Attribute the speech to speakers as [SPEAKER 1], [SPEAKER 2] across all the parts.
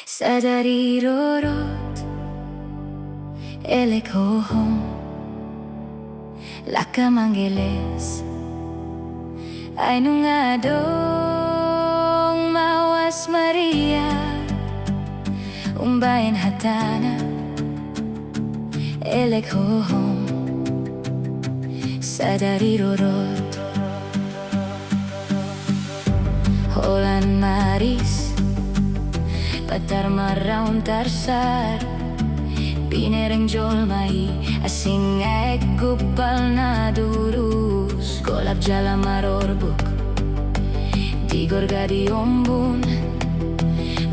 [SPEAKER 1] Sadarirorot Elekhohom Lakamangeles Ainungadong Mawas Maria Umbayan hatana Elekhohom Sadarirorot Holan Maris Patar maraun tarsar Pinereng jolmai Asing ek gupal na durus Golap jala marorbuk Digor gadi ombun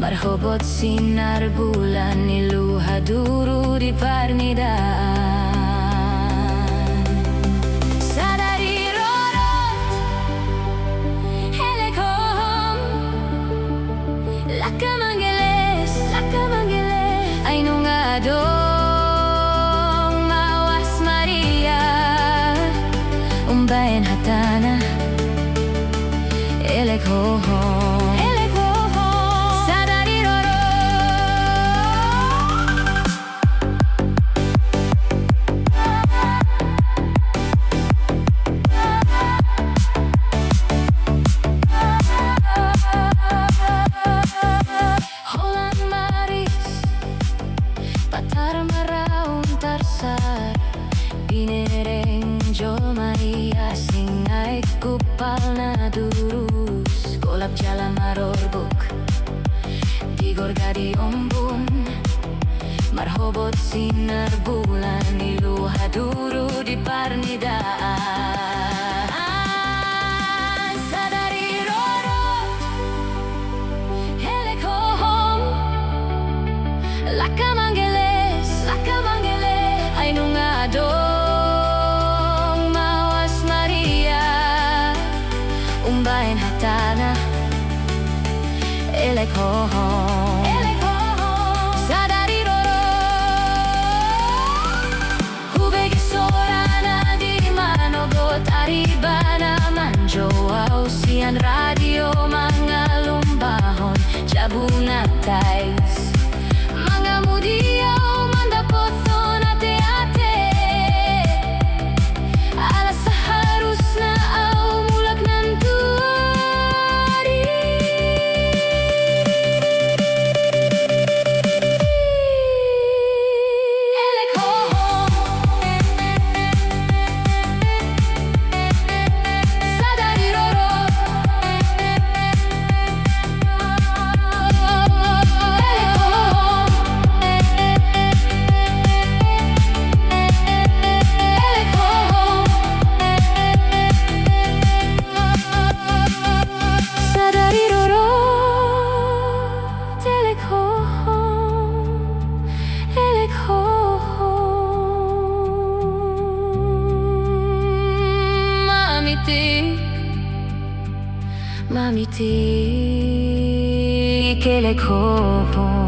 [SPEAKER 1] Marhobot sinar bulan Niluha duru di parnidan Sadarirorot Elekhohom Lakamangeles Ainungadong Mawas Maria Umbayan hatana Elekhohom Pinereng jolmai asing ay kupal na durus Golap jala marorbuk Digor gadi ombun Marhobot sinar bulan Niluha duru di parnidaan Sadarirorot Elekhohom Lakamangeles Ainungadong Mawas Maria Umbayan hatana Elekhohom Sadarirorot Hubeg sorana di manogot Aribana manjoaw siyan radio Mga lumbahon Jabunatays Mga mudiyaw Mandapothon ate-ate Alas seharus na au mulak nantuari Elekhohom Sadarirorot Mamitik Elekhohom